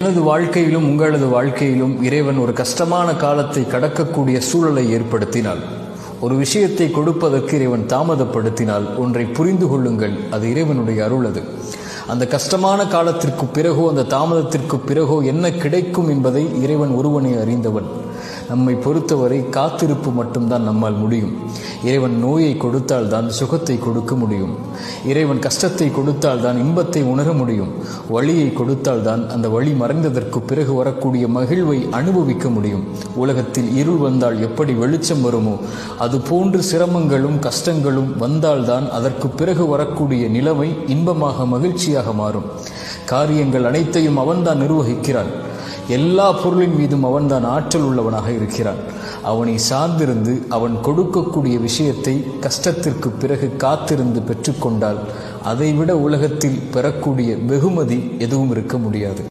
எனது வாழ்க்கையிலும் உங்களது வாழ்க்கையிலும் இறைவன் ஒரு கஷ்டமான காலத்தை கடக்கக்கூடிய சூழலை ஏற்படுத்தினார். ஒரு விஷயத்தை கொடுப்பதற்கு இறைவன் தாமதப்படுத்தினால் ஒன்றை புரிந்து கொள்ளுங்கள், அது இறைவனுடைய அருள். அது அந்த கஷ்டமான காலத்திற்கு பிறகோ அந்த தாமதத்திற்கு பிறகோ என்ன கிடைக்கும் என்பதை இறைவன் ஒருவனே அறிந்தவன். நம்மை பொறுத்தவரை காத்திருப்பு மட்டும்தான் நம்மால் முடியும். இறைவன் நோயை கொடுத்தால் தான் சுகத்தை கொடுக்க முடியும். இறைவன் கஷ்டத்தை கொடுத்தால் தான் இன்பத்தை உணர முடியும். வழியை கொடுத்தால் தான் அந்த வழி மறைந்ததற்கு பிறகு வரக்கூடிய மகிழ்வை அனுபவிக்க முடியும். உலகத்தில் இருள் வந்தால் எப்படி வெளிச்சம் வருமோ அது போன்று சிரமங்களும் கஷ்டங்களும் வந்தால்தான் அதற்கு பிறகு வரக்கூடிய நிலைமை இன்பமாக மகிழ்ச்சியாக மாறும். காரியங்கள் அனைத்தையும் அவன்தான் நிர்வகிக்கிறான். எல்லா பொருளின் மீதும் அவன்தான் ஆற்றல் உள்ளவனாக இருக்கிறான். அவனை சார்ந்திருந்து அவன் கொடுக்கக்கூடிய விஷயத்தை கஷ்டத்திற்கு பிறகு காத்திருந்து பெற்றுக்கொண்டால் அதைவிட உலகத்தில் பெறக்கூடிய வெகுமதி எதுவும் இருக்க முடியாது.